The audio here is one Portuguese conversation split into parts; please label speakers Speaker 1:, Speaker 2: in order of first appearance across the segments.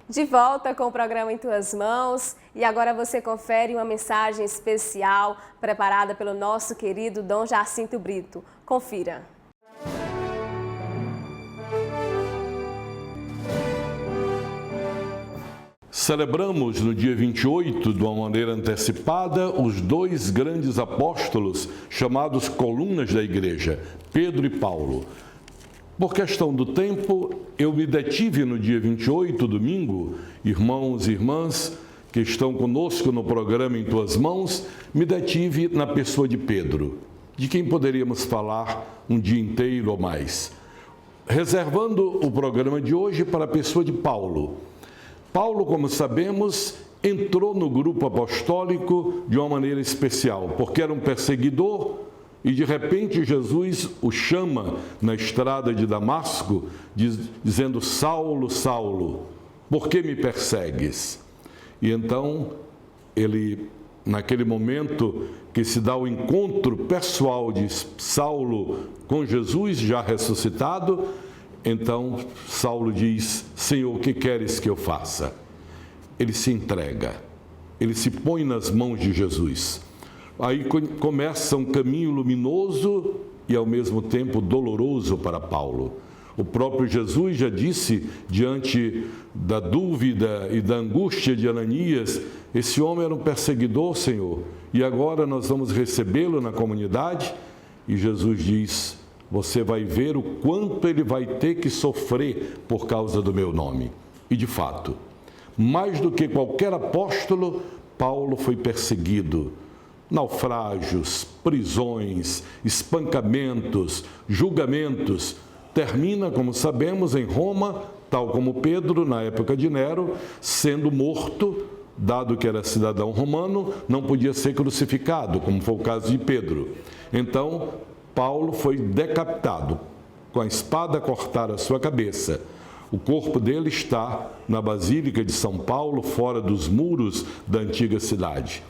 Speaker 1: De volta com o programa Em Tuas Mãos, e agora você confere uma mensagem especial preparada pelo nosso querido Dom Jacinto Brito. Confira.
Speaker 2: Celebramos no dia 28, de uma maneira antecipada, os dois grandes apóstolos chamados colunas da igreja, Pedro e Paulo. Por questão do tempo, eu me detive no dia 28, domingo, irmãos e irmãs que estão conosco no programa Em Tuas Mãos, me detive na pessoa de Pedro, de quem poderíamos falar um dia inteiro ou mais, reservando o programa de hoje para a pessoa de Paulo. Paulo, como sabemos, entrou no grupo apostólico de uma maneira especial, porque era um perseguidor e de repente Jesus o chama na estrada de Damasco, dizendo: Saulo, Saulo, por que me persegues? E então ele, naquele momento que se dá o encontro pessoal de Saulo com Jesus já ressuscitado, então Saulo diz: Senhor, o que queres que eu faça? Ele se entrega, ele se põe nas mãos de Jesus. Aí começa um caminho luminoso e ao mesmo tempo doloroso para Paulo. O próprio Jesus já disse, diante da dúvida e da angústia de Ananias: esse homem era um perseguidor, Senhor, e agora nós vamos recebê-lo na comunidade? E Jesus diz: você vai ver o quanto ele vai ter que sofrer por causa do meu nome. E de fato, mais do que qualquer apóstolo, Paulo foi perseguido. Naufrágios, prisões, espancamentos, julgamentos. Termina, como sabemos, em Roma, tal como Pedro, na época de Nero, sendo morto, dado que era cidadão romano, não podia ser crucificado, como foi o caso de Pedro. Então, Paulo foi decapitado, com a espada cortar a sua cabeça. O corpo dele está na Basílica de São Paulo, fora dos muros da antiga cidade.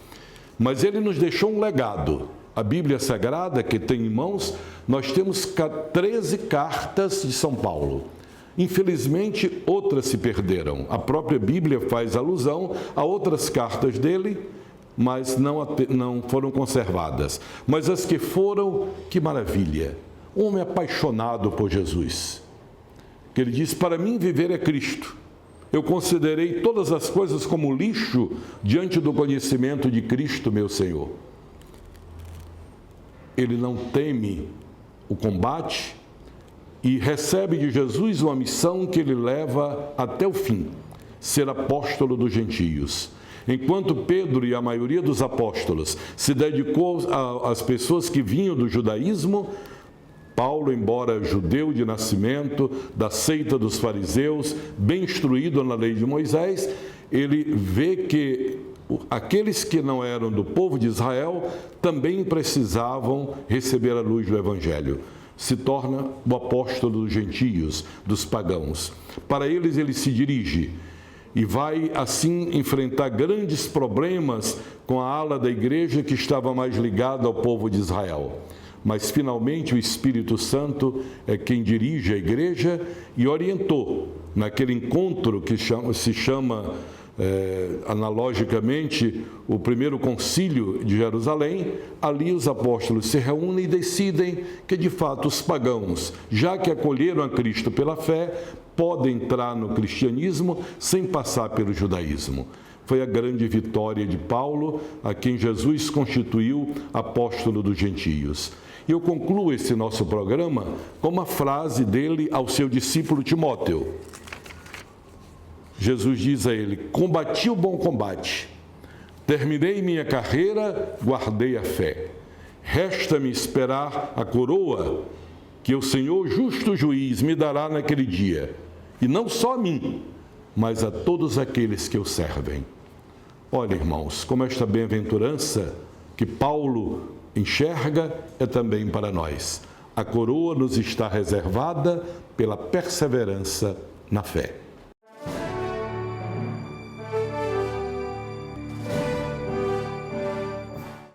Speaker 2: Mas ele nos deixou um legado. A Bíblia Sagrada, que tem em mãos, nós temos 13 cartas de São Paulo. Infelizmente, outras se perderam. A própria Bíblia faz alusão a outras cartas dele, mas não foram conservadas. Mas as que foram, que maravilha! Um homem apaixonado por Jesus. Que ele diz: para mim viver é Cristo. Eu considerei todas as coisas como lixo diante do conhecimento de Cristo, meu Senhor. Ele não teme o combate e recebe de Jesus uma missão que ele leva até o fim: ser apóstolo dos gentios. Enquanto Pedro e a maioria dos apóstolos se dedicou às pessoas que vinham do judaísmo, Paulo, embora judeu de nascimento, da seita dos fariseus, bem instruído na lei de Moisés, ele vê que aqueles que não eram do povo de Israel também precisavam receber a luz do Evangelho. Se torna o apóstolo dos gentios, dos pagãos. Para eles ele se dirige e vai assim enfrentar grandes problemas com a ala da igreja que estava mais ligada ao povo de Israel. Mas finalmente o Espírito Santo é quem dirige a igreja e orientou naquele encontro que se chama analogicamente o primeiro concílio de Jerusalém. Ali os apóstolos se reúnem e decidem que de fato os pagãos, já que acolheram a Cristo pela fé, podem entrar no cristianismo sem passar pelo judaísmo. Foi a grande vitória de Paulo, a quem Jesus constituiu apóstolo dos gentios. E eu concluo esse nosso programa com uma frase dele ao seu discípulo Timóteo. Jesus diz a ele: combati o bom combate, terminei minha carreira, guardei a fé. Resta-me esperar a coroa que o Senhor justo juiz me dará naquele dia, e não só a mim, mas a todos aqueles que o servem. Olha, irmãos, como esta bem-aventurança que Paulo enxerga é também para nós. A coroa nos está reservada pela perseverança na fé.